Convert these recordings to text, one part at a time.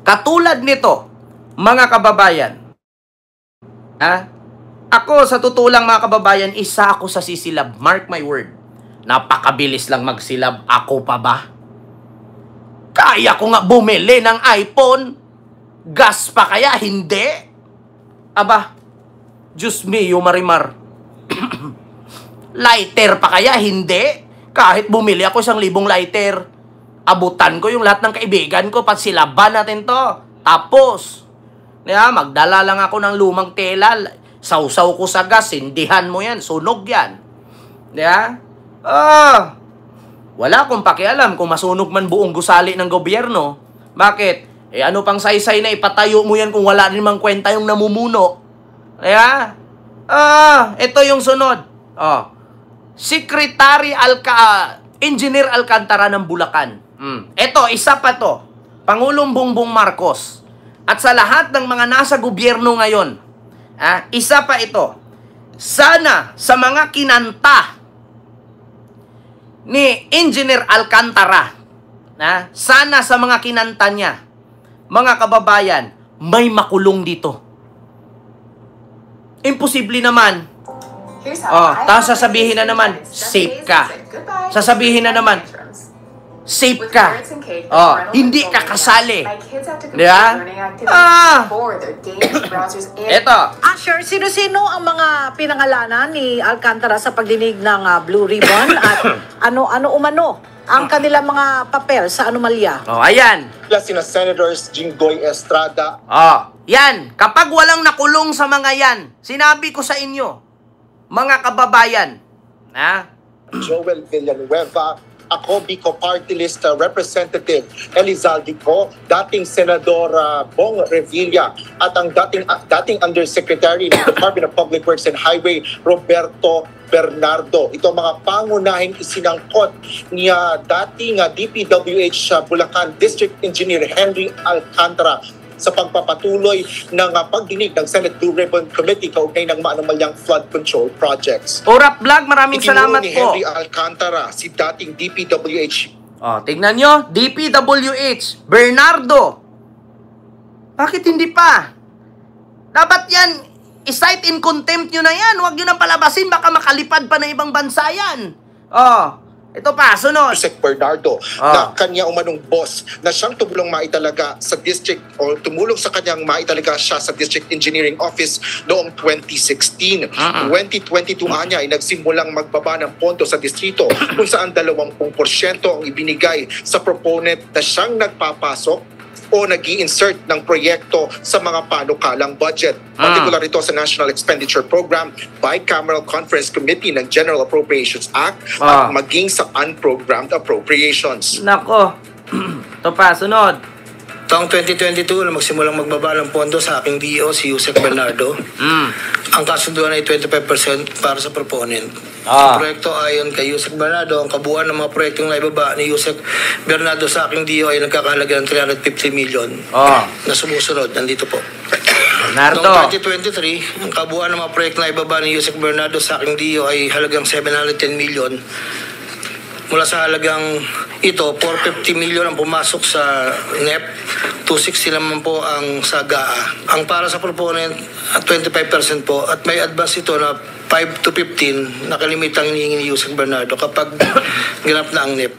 Katulad nito, mga kababayan, ako sa totoo lang mga kababayan, isa ako sa sisilab. Mark my word. Napakabilis lang magsilab. Ako pa ba? Kaya ko nga bumili ng iPhone. Gas pa kaya? Hindi. Aba, Diyos mio Marimar. Lighter pa kaya? Hindi. Kahit bumili ako 1,000 lighter, abutan ko yung lahat ng kaibigan ko, pasilaban natin to. Tapos, magdala lang ako ng lumang tela, sausaw ko sa gas, sindihan mo yan, sunog yan. Wala akong pakialam kung masunog man buong gusali ng gobyerno. Bakit? Ano pang saysay na ipatayo mo yan kung wala rin mang kwenta yung namumuno? Ito yung sunod. Engineer Alcantara ng Bulacan. Ito, isa pa to. Pangulong Bongbong Marcos. At sa lahat ng mga nasa gobyerno ngayon, isa pa ito. Sana sa mga kinanta ni Engineer Alcantara, sana sa mga kinanta niya, mga kababayan, may makulong dito. Imposible naman. Tapos sasabihin na naman, safe ka. Sasabihin na naman, safe ka. Hindi ka kasali. Eto. Sure, sino-sino ang mga pinangalanan ni Alcantara sa pagdinig ng Blue Ribbon at ano umano ang kanilang mga papel sa anomalya? Ayan. Sina Senators Jinggoy Estrada. Yan. Kapag walang nakulong sa mga yan, sinabi ko sa inyo, mga kababayan, Joel Villanueva, ako Bicol Party List Representative Elizalde Co, dating Senador Bong Revilla, at ang dating Undersecretary ng Department of Public Works and Highway Roberto Bernardo. Ito mga pangunahing isinangkot niya dating DPWH Bulacan District Engineer Henry Alcantara sa pagpapatuloy ng pagdinig ng Senate Blue Ribbon Committee kaugnay ng maanomalyang flood control projects. Orap Vlog, maraming salamat ni po. Henry Alcantara, si dating DPWH. Tignan nyo, DPWH, Bernardo. Bakit hindi pa? Dapat yan, i-cite in contempt nyo na yan. Huwag nyo na palabasin, baka makalipad pa na ibang bansa yan. Ito pa, sunod. Yusek Bernardo, na kanya umanong boss na siyang tumulong maitalaga sa district o tumulong sa kanyang maitalaga siya sa District Engineering Office noong 2016. 2022 niya ay nagsimulang magbaba ng pondo sa distrito kung saan 20% ang ibinigay sa proponent na siyang nagpapasok o nag-i-insert ng proyekto sa mga panukalang budget. Particular ito sa National Expenditure Program, Bicameral Conference Committee ng General Appropriations Act at maging sa unprogrammed appropriations. Nako. Ito pa, sunod. Taong 2022, na magsimulang magbaba ng pondo sa aking DO, si Yusek Bernardo. Ang kasunduan ay 25% para sa proponent. Ang proyekto ayon kay Yusek Bernardo, ang kabuuan ng mga proyektong naibaba ni Yusek Bernardo sa aking DO ay nagkakahalaga ng 350 million na sumusunod. Nandito po. Bernardo. Noong 2023, ang kabuuan ng mga proyektong naibaba ni Yusek Bernardo sa aking DO ay halagang 710 million. Mula sa halagang ito, 450 million ang pumasok sa NEP, 260 naman po ang sa GAA. Ang para sa proponent, 25% po, at may advance ito na 5 to 15 na kalimitang hinihingi ni Yusek Bernardo kapag ganap na ang NEP.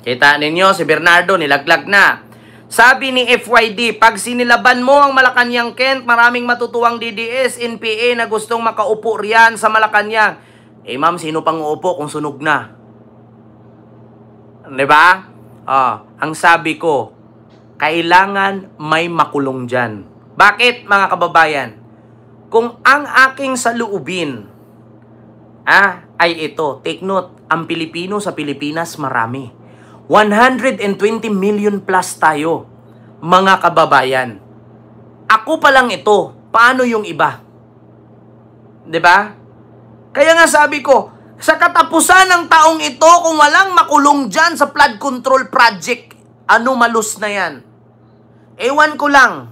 Kita ninyo, si Bernardo nilaglag na. Sabi ni FYD, pag sinilaban mo ang Malacanang Kent, maraming matutuwang DDS, NPA na gustong makaupo riyan sa Malacanang. Ma'am, sino pang uupo kung sunog na? Diba? Ang sabi ko, kailangan may makulong dyan. Bakit, mga kababayan? Kung ang aking saluubin ay ito, take note, ang Pilipino sa Pilipinas marami. 120 million plus tayo, mga kababayan. Ako pa lang ito, paano yung iba? Diba? Kaya nga sabi ko, sa katapusan ng taong ito, kung walang makulong dyan sa flood control project, malus na yan. Ewan ko lang,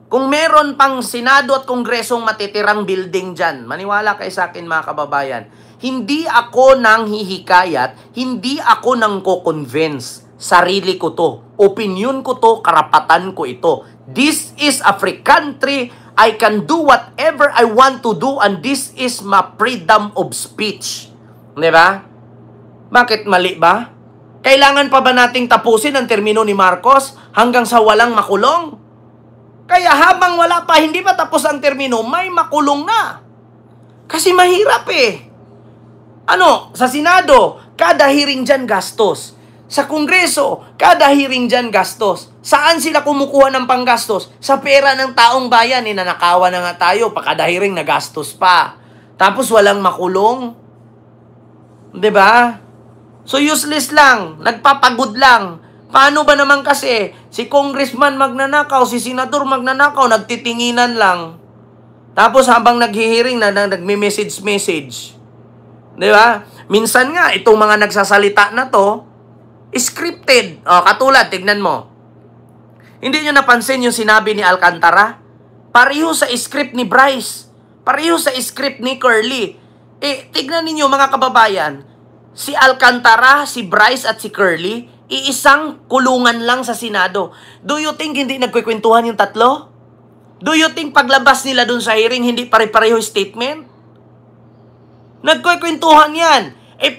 kung meron pang Senado at Kongresong matitirang building dyan, maniwala kayo sa akin mga kababayan, hindi ako nang hihikayat, hindi ako nang ko-convince sarili ko to. Opinion ko to, karapatan ko ito. This is a free country. I can do whatever I want to do and this is my freedom of speech. Di ba? Bakit mali ba? Kailangan pa ba nating tapusin ang termino ni Marcos hanggang sa walang makulong? Kaya habang wala pa, hindi pa tapos ang termino, may makulong na. Kasi mahirap eh. Sa Senado, kada hearing dyan gastos. Sa Kongreso, kada hearing dyan gastos. Saan sila kumukuha ng panggastos? Sa pera ng taong bayan, nanakawan na nga tayo, pa kada hearing na gastos pa. Tapos walang makulong. 'Di ba? So useless lang, nagpapagod lang. Paano ba naman kasi si congressman magnanakaw, si senador magnanakaw, nagtitinginan lang. Tapos habang naghihiring na nagme-message. 'Di ba? Minsan nga itong mga nagsasalita na to scripted. Katulad, tignan mo. Hindi nyo napansin yung sinabi ni Alcantara? Pareho sa script ni Bryce. Pareho sa script ni Curly. Tignan ninyo mga kababayan, si Alcantara, si Bryce at si Curly, iisang kulungan lang sa Senado. Do you think hindi nagkukwentuhan yung tatlo? Do you think paglabas nila dun sa hearing, hindi pare-pareho statement? Nagkukwentuhan yan.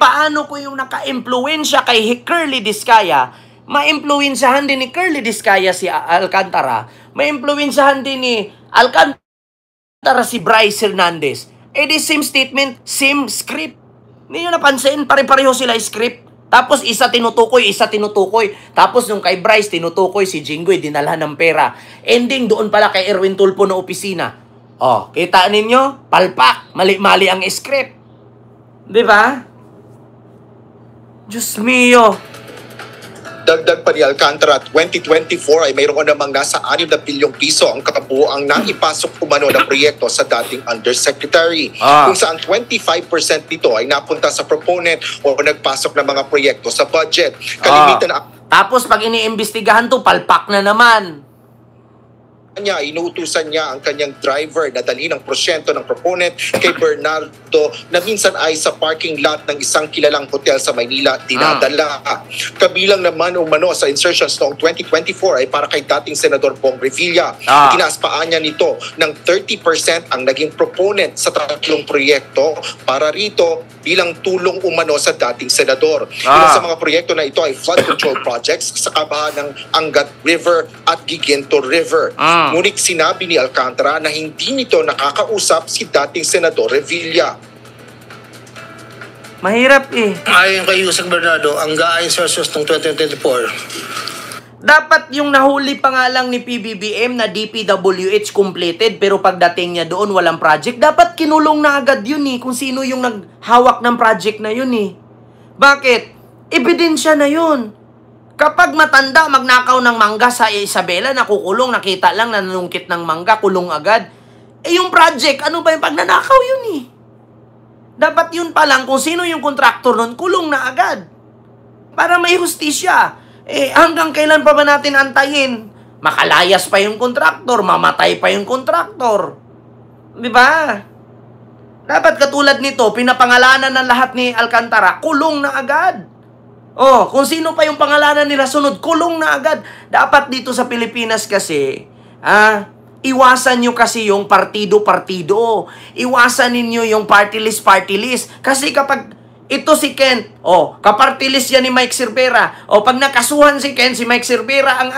Paano ko yung naka-impluensya kay Curly Discaya, ma-impluensyahan din ni Curly Discaya si Alcantara, ma-impluensyahan din ni Alcantara si Bryce Hernandez. The same statement, same script. Hindi nyo napansin, pare-pareho sila script. Tapos isa tinutukoy. Tapos nung kay Bryce, tinutukoy si Jinggoy, dinalhan ng pera. Ending doon pala kay Erwin Tulfo na opisina. Kita ninyo? Palpak. Mali-mali ang script. Diba? Diyos mio. Dagdag pa ni Alcantara, 2024 ay mayroon namang nasa 6 na bilyong piso ang kabuuang naipasok umano na proyekto sa dating undersecretary. Kung saan 25% nito ay napunta sa proponent o nagpasok ng mga proyekto sa budget. Kalimitan Tapos pag iniimbestigahan to, palpak na naman. Inuutusan niya ang kanyang driver na dalhin ang porsyento ng proponent kay Bernardo na minsan ay sa parking lot ng isang kilalang hotel sa Maynila dinadala. Kabilang naman umano sa insertions noong 2024 ay para kay dating Senador Bong Revilla. Tinaspaan niya nito ng 30% ang naging proponent sa 3 proyekto para rito bilang tulong umano sa dating senador. Ilan sa mga proyekto na ito ay flood control projects sa kabahan ng Angat River at Giginto River. Ngunit sinabi ni Alcantara na hindi nito nakakausap si dating Senador Revilla. Mahirap Ayon kay Yusek Bernardo, ang GAA insertions ng 2024. Dapat yung nahuli pa nga lang ni PBBM na DPWH completed pero pagdating niya doon walang project. Dapat kinulong na agad yun kung sino yung naghawak ng project na yun Bakit? Ebidensya na yun. Kapag matanda, magnakaw ng mangga sa Isabela, nakukulong, nakita lang, nanunungkit ng mangga, kulong agad. Yung project, ano ba yung pagnanakaw yun Dapat yun pa lang, kung sino yung kontraktor nun, kulong na agad. Para may hustisya. Hanggang kailan pa ba natin antayin? Makalayas pa yung kontraktor, mamatay pa yung kontraktor. Di ba? Dapat katulad nito, pinapangalanan ng lahat ni Alcantara, kulong na agad. Kung sino pa yung pangalanan nila sunod, kulong na agad. Dapat dito sa Pilipinas kasi, iwasan nyo kasi yung partido-partido. Iwasan ninyo yung party list. Kasi kapag ito si Kent, kaparty list yan ni Mike Cervera. Pag nakasuhan si Kent, si Mike Cervera ang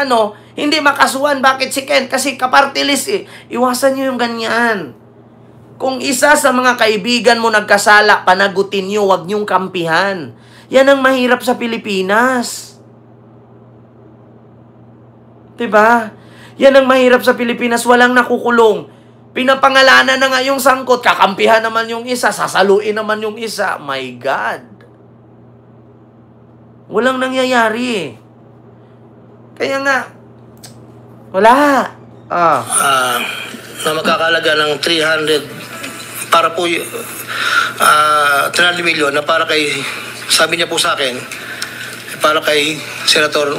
hindi makasuhan. Bakit si Kent? Kasi kaparty list Iwasan nyo yung ganyan. Kung isa sa mga kaibigan mo nagkasala, panagutin nyo, wag nyong kampihan. Yan ang mahirap sa Pilipinas. Diba? Yan ang mahirap sa Pilipinas. Walang nakukulong. Pinapangalanan na nga yung sangkot. Kakampihan naman yung isa. Sasaluin naman yung isa. My God. Walang nangyayari. Kaya nga, wala. Na magkakalaga ng 300 para po 300 milyon na para kay, sabi niya po sa akin, para kay Senator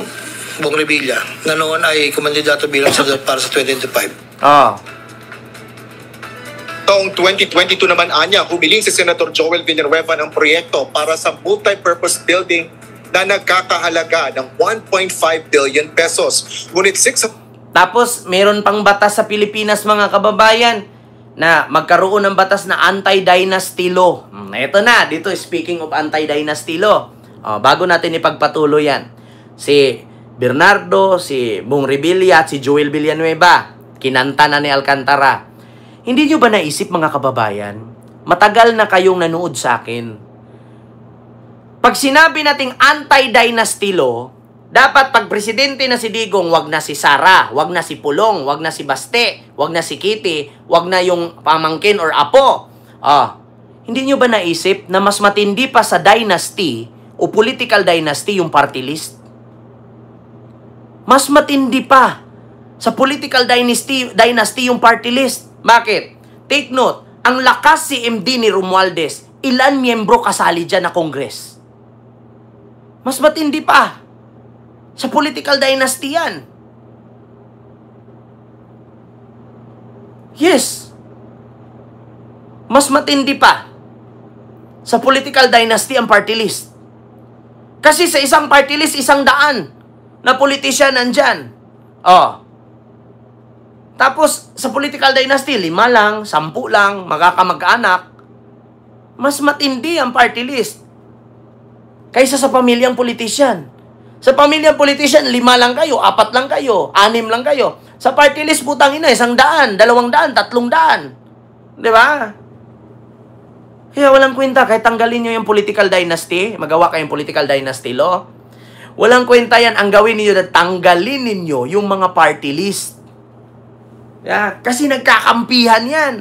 Bong Revilla na noon ay kumandidato bilang senador para sa 2025. Taong 2022 naman humiling si Senator Joel Villanueva ng proyekto para sa multi-purpose building na nagkakahalaga ng 1.5 billion pesos. Ngunit 6 Tapos, meron pang batas sa Pilipinas, mga kababayan, na magkaroon ng batas na anti-dynasty law. Ito na, dito speaking of anti-dynasty law. Bago natin ipagpatuloy yan. Si Bernardo, si Bong Revilla at si Joel Villanueva, kinanta na ni Alcantara. Hindi nyo ba naisip, mga kababayan, matagal na kayong nanood sa akin. Pag sinabi nating anti-dynasty law, dapat pag presidente na si Digong, wag na si Sara, wag na si Pulong, wag na si Baste, wag na si Kitty, wag na yung pamangkin or apo. Hindi nyo ba naisip na mas matindi pa sa dynasty o political dynasty yung party list? Mas matindi pa sa political dynasty yung party list. Bakit? Take note, ang lakas si MD ni Romualdez, ilan miyembro kasali dyan na Congress? Mas matindi pa sa political dynasty yan. Yes. Mas matindi pa sa political dynasty ang party list. Kasi sa isang party list, 100 na politisyan nandyan. Tapos, sa political dynasty, 5 lang, 10 lang, magkakamag-anak. Mas matindi ang party list kaysa sa pamilyang politisyan. Sa pamilyang politisyan, 5 lang kayo, 4 lang kayo, 6 lang kayo. Sa party list, putang ina, 100, 200, 300. Di ba? Kaya walang kwenta, kahit tanggalin nyo yung political dynasty, magawa kayong political dynasty law, walang kwenta yan, ang gawin niyo na tanggalin ninyo yung mga party list. Kasi nagkakampihan yan.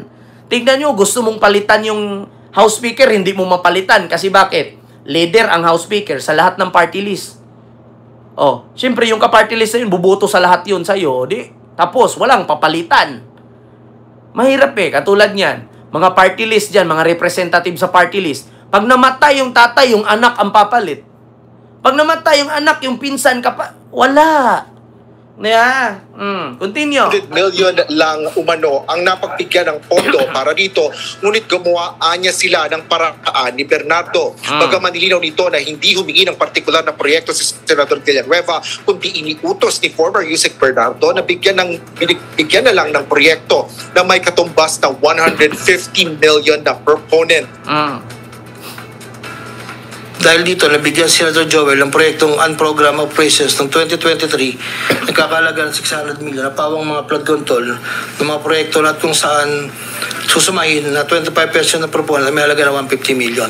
Tingnan nyo, gusto mong palitan yung House Speaker, hindi mo mapalitan. Kasi bakit? Leader ang House Speaker sa lahat ng party list. Siyempre yung ka-party list na yun, buboto sa lahat yun sa'yo. Tapos, walang papalitan. Mahirap katulad niyan. Mga party list dyan, mga representative sa party list. Pag namatay yung tatay, yung anak ang papalit. Pag namatay yung anak, yung pinsan wala. Continue. 100 million lang umano ang napagbigyan ng pondo para dito, ngunit gumawa niya sila ng paraan ni Bernardo. Bagaman nilinaw nito na hindi humingi ng partikular na proyekto si Senador Villanueva, kundi iniutos ni former Yusek Bernardo na bigyan na lang ng proyekto na may katumbas na 150 million na proponent. Dahil dito, nabigyan si Senator Joel ng proyektong Unprogrammed Operations ng 2023, nagkakalaga ng 600 million na pawang mga flood control ng mga proyekto na kung saan susumahin na 25% ng proponent na may halaga ng 150 million.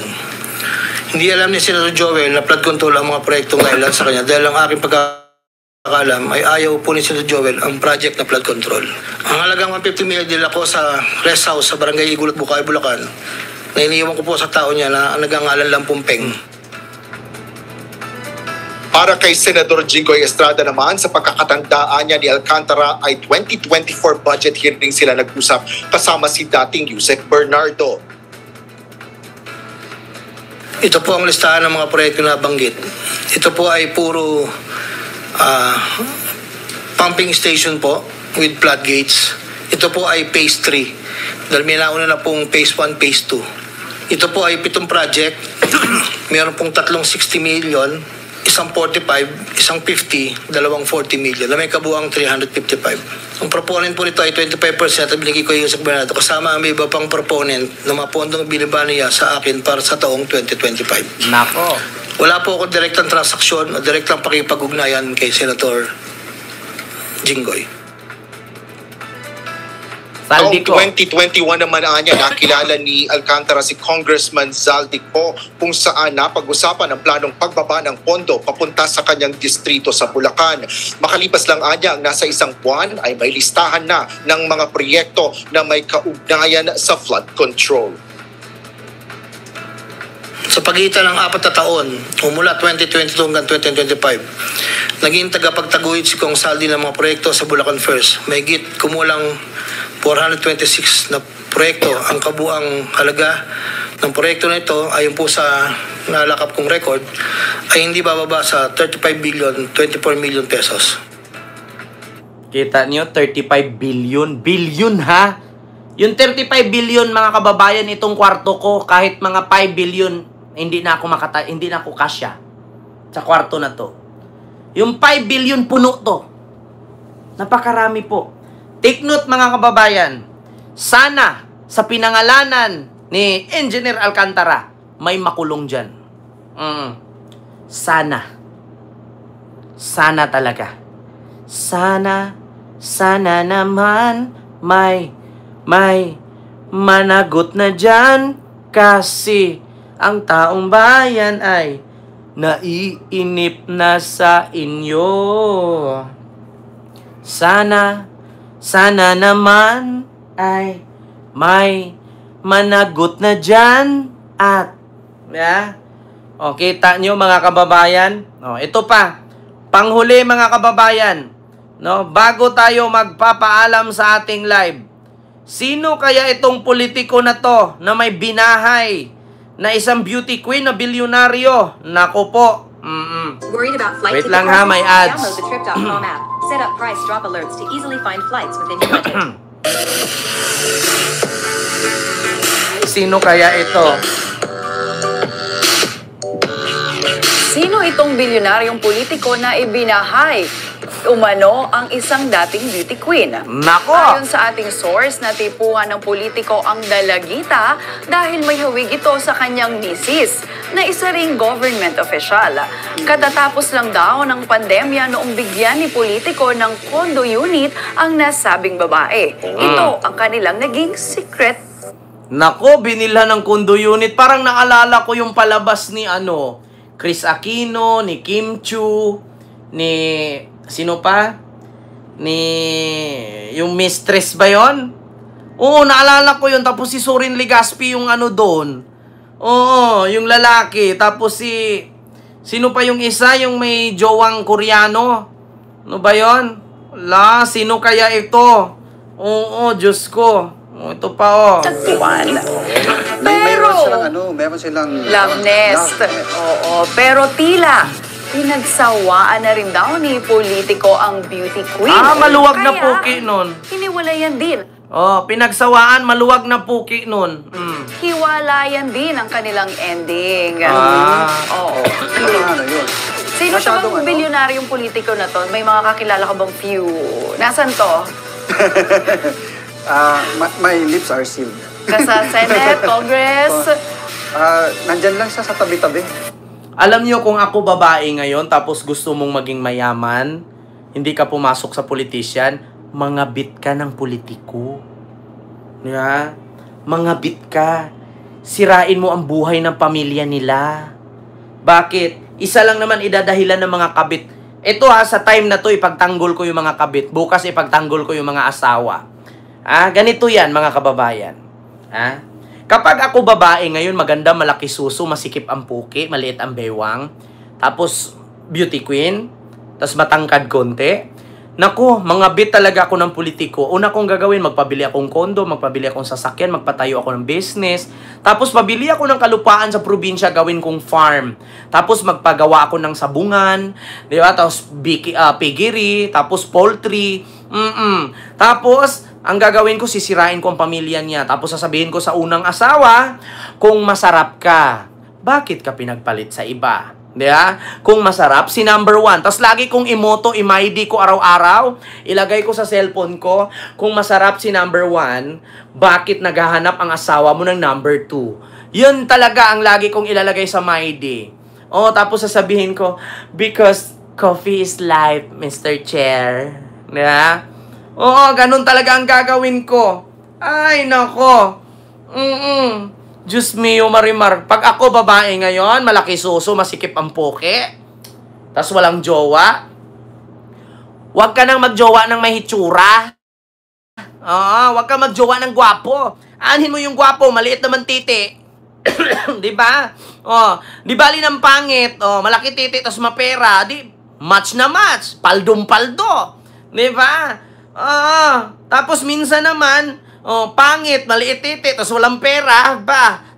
Hindi alam ni Senator Joel na flood control ang mga proyektong nailan sa kanya dahil ang aking pagkakalam ay ayaw po ni Senator Joel ang project na flood control. Ang halagang 150 million dila ko sa rest house sa Barangay Igulat, Bukay, Bulacan, na iniiwan ko po sa tao niya na nagangalan lang Pumpeng. Para kay Senador Jinggoy Estrada naman, sa pagkakatandaan niya ni Alcantara ay 2024 budget hearing sila nag-usap kasama si dating Yusek Bernardo. Ito po ang listahan ng mga proyekto na banggit. Ito po ay puro pumping station po with floodgates. Ito po ay phase 3. Dahil may nauna na pong phase 1, phase 2. Ito po ay 7 project. Meron pong 360 million. Isang 45, isang 50, 240 million na may kabuang 355. Ang proponent po nito ay 25% at binigay ko yung Yusek Bernardo kasama ang may iba pang proponent na mga pondong binaba niya sa akin para sa taong 2025. Nako. Wala po ako direktang transaksyon o direktang pakipag-ugnayan kay Senator Jinggoy. Noong 2021 naman niya nakilala ni Alcantara si Congressman Zaldico kung saan napag-usapan ang planong pagbaba ng pondo papunta sa kanyang distrito sa Bulacan. Makalipas lang niya ang nasa 1 buwan ay may listahan na ng mga proyekto na may kaugnayan sa flood control. Sa pagitan ng 4 na taon, mula 2022 hanggang 2025, naging tagapagtaguyod si Kong Saldi ng mga proyekto sa Bulacan First. May kumulang 426 na proyekto. Ang kabuang halaga ng proyekto na ito, ayon po sa nalakap kong record, ay hindi bababa sa 35 billion, 24 million pesos. Kita nyo, 35 billion. Billion ha? Yung 35 billion mga kababayan, itong kwarto ko, kahit mga 5 billion, hindi na ako kasya. sa kwarto na to. Yung 5 billion puno to. Napakarami po. Take note mga kababayan, sana sa pinangalanan ni Engineer Alcantara, may makulong dyan. Sana. Sana talaga. Sana naman may managot na dyan kasi ang taong bayan ay naiinip na sa inyo. Sana naman ay may managot na dyan at o, kita nyo mga kababayan. O, ito pa. Panghuli mga kababayan. No, bago tayo magpapaalam sa ating live. Sino kaya itong politiko na to na may binahay na isang beauty queen na bilyonaryo? Nako po. Worried about flight Wait lang ha, may ads. Download the Trip.com app. Set up price drop alerts to easily find flights within your budget. Sino kaya ito? Sino itong bilyonaryong politiko na ibinahay umano ang isang dating beauty queen? Nako! Ayon sa ating source, natipuhan ng politiko ang dalagita dahil may hawig ito sa kanyang misis na isa ring government official. Katatapos lang daw ng pandemya noong bigyan ni politiko ng condo unit ang nasabing babae. Ito ang kanilang naging secret. Nako, binila ng condo unit. Parang naalala ko yung palabas ni Chris Aquino, ni Kim Chu, ni sino pa? Yung mistress ba yon? Oo, naalala ko yun. Tapos si Sorin Legaspi yung doon. Oo, yung lalaki. Tapos sino pa yung isa? Yung may jowang Koreano. Ano ba yon? Sino kaya ito? Oo, Diyos ko. Ito pa Tagpuan. Meron silang love nest. Oo, pero tila pinagsawaan na rin daw ni politiko ang beauty queen. Maluwag na puki nun. Hiniwalayan din. Pinagsawaan, maluwag na puki nun. Hiwalayan din ang kanilang ending. Oo. yun. Sino siya bang bilyonaryong politiko na to? May mga kakilala ka bang few? Nasaan to? My lips are sealed. Sa Senate, Congress? Nandyan lang siya sa tabi-tabi. Alam niyo kung ako babae ngayon tapos gusto mong maging mayaman, hindi ka pumasok sa politician, mangabit ka ng politiko. Mangabit ka. Sirain mo ang buhay ng pamilya nila. Bakit? Isa lang naman idadahilan ng mga kabit. Ito sa time na to ipagtanggol ko yung mga kabit. Bukas ipagtanggol ko yung mga asawa. Ganito yan mga kababayan. Kapag ako babae ngayon, maganda, malaki suso, masikip ang puki, maliit ang bewang, tapos beauty queen, tapos matangkad konti, naku, mangabit talaga ako ng politiko. Una kong gagawin, magpabili akong kondo, magpabili akong sasakyan, magpatayo ako ng business, tapos pabili ako ng kalupaan sa probinsya, gawin kong farm. Tapos magpagawa ako ng sabungan, di ba? Tapos piggery, tapos poultry, Tapos, ang gagawin ko, sisirain ko ang pamilya niya. Tapos sasabihin ko sa unang asawa, kung masarap ka, bakit ka pinagpalit sa iba? Diba? Kung masarap, si number 1. Tapos lagi kong imoto, imaidi ko araw-araw, ilagay ko sa cellphone ko, kung masarap si number 1, bakit naghahanap ang asawa mo ng number 2? Yun talaga ang lagi kong ilalagay sa MyD. Tapos sasabihin ko, because coffee is life, Mr. Chair. Diba? Ganun talaga ang gagawin ko. Ay, nako. Diyos mio, Marimar. Pag ako babae ngayon, malaki suso, masikip ang puke, tas walang jowa, huwag ka nang magjowa ng may hitsura. Huwag ka magjowa ng gwapo. Aanhin mo yung gwapo, maliit naman titi. Diba? Di bali ng pangit. Malaki titi, tas mapera. Match na match. Paldong-paldo. Diba? Tapos minsan naman, pangit, maliit titi, tapos walang pera,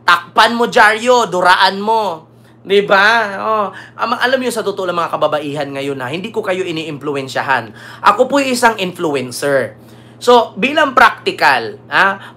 takpan mo, Jaryo, duraan mo. Diba? Alam niyo sa totoo lang mga kababaihan ngayon hindi ko kayo ini-impluwensyahan. Ako po isang influencer. So, bilang practical,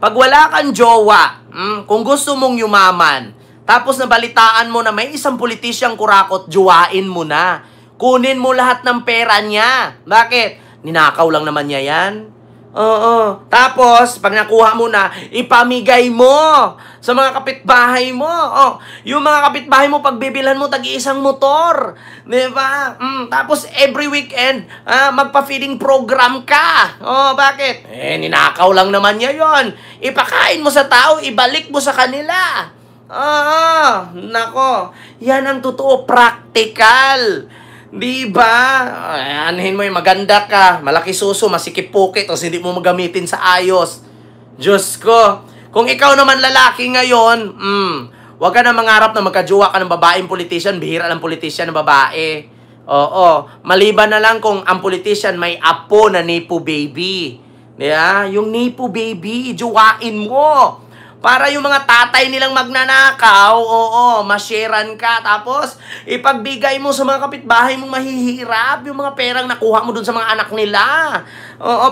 pag wala kang jowa, kung gusto mong yumaman, Tapos nabalitaan mo na may isang politisyang kurakot, juwain mo na. Kunin mo lahat ng pera niya. Bakit? Ninakaw lang naman niya yan. Oo. Tapos, pag nakuha mo na, ipamigay mo sa mga kapitbahay mo. Oh, yung mga kapitbahay mo, pagbibilhan mo, tag-iisang motor. Diba? Tapos, every weekend, magpa-feeding program ka. Oh, bakit? Ninakaw lang naman niya yon. Ipakain mo sa tao, ibalik mo sa kanila. Nako. Yan ang totoo, practical. Diba? Anuhin mo yung maganda ka, malaki suso, masikip puki, tapos hindi mo magamitin sa ayos. Diyos ko. Kung ikaw naman lalaki ngayon, wag ka na mangarap na magkajowa ka ng babaeng politician, bihira ng politician ng babae. Oo. Maliban na lang kung ang politician may apo na Nepo baby. Diba? Yung Nepo baby, jowain mo. Para yung mga tatay nilang magnanakaw, masharean ka. Tapos, ipagbigay mo sa mga kapitbahay mong mahihirap yung mga perang nakuha mo dun sa mga anak nila.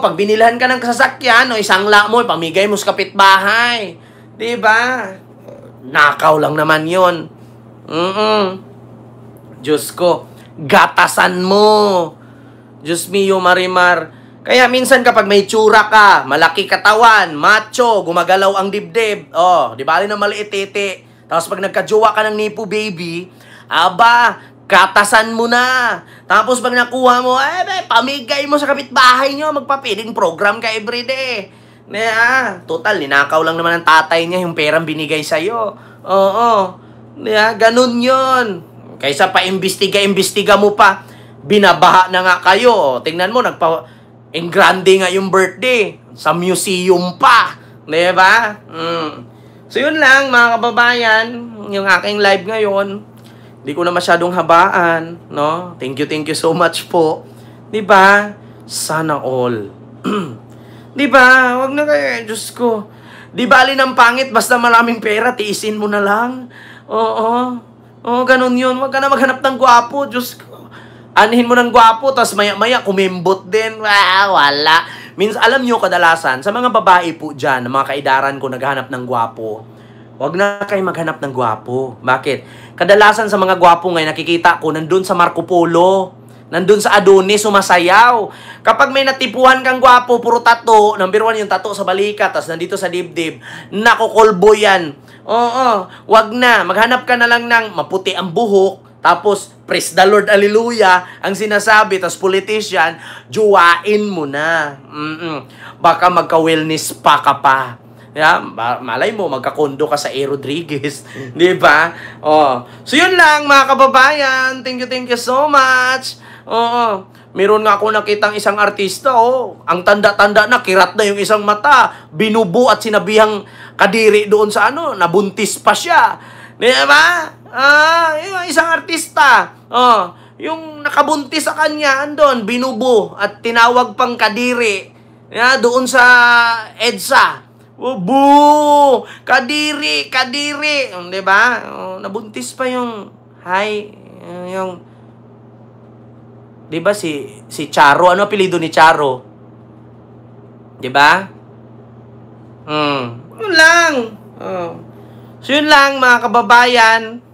Pag binilhan ka ng sasakyan, isangla mo, ipamigay mo sa kapitbahay. Diba? Nakaw lang naman yun. Diyos ko, gatasan mo. Diyos mio, Marimar. Kaya minsan kapag may tsura ka, malaki katawan, macho, gumagalaw ang dibdib, di bali na maliit titi. Tapos pag nagkajowa ka ng Nepo baby, katasan mo na. Tapos pag nakuha mo, pamigay mo sa kapitbahay nyo, magpa-feeding program ka everyday. Total, ninakaw lang naman ng tatay niya yung perang binigay sa'yo. Ganun yun. Kaysa pa-imbestiga mo pa, binabaha na nga kayo. Tingnan mo, en grande nga yung birthday. Sa museum pa. Diba? So yun lang mga kababayan. Yung aking live ngayon. Hindi ko na masyadong habaan. No? Thank you so much po. Diba? Sana all. Diba? Wag na kayo. Diyos ko. Di bali ng pangit. Basta maraming pera. Tiisin mo na lang. Ganun yun. Wag ka na maghanap ng gwapo. Diyos ko. Anihin mo ng gwapo, tapos maya-maya kumimbot din. Wala. Alam nyo, kadalasan, sa mga babae po dyan, mga kaidaran ko naghanap ng gwapo, wag na kayo maghanap ng gwapo. Bakit? Kadalasan sa mga gwapo ngayon, nakikita ko, nandun sa Marco Polo, nandun sa Adonis, sumasayaw. Kapag may natipuhan kang gwapo, puro tato, number 1 yung tato sa balikat, tapos nandito sa dibdib, nakukulbo yan. Wag na. Maghanap ka na lang ng maputi ang buhok, tapos, praise the Lord, hallelujah, ang sinasabi, tapos politician, juwain mo na. Baka magka-wellness pa ka pa. Malay mo, magkakondo ka sa A. Rodriguez. Di ba? So, yun lang, mga kababayan. Thank you so much. Meron nga ako nakitang isang artista, ang tanda-tanda na, kirat na yung isang mata. Binubo at sinabihang kadiri doon sa nabuntis pa siya. Di ba? Yung isang artista, yung nakabuntis sa kanya, andon, binubo, at tinawag pang kadiri, doon sa EDSA. Boo! Kadiri! Diba? Nabuntis pa yung, yung, diba si Charo, ano apelido ni Charo? Diba? Yun lang. So yun lang mga kababayan.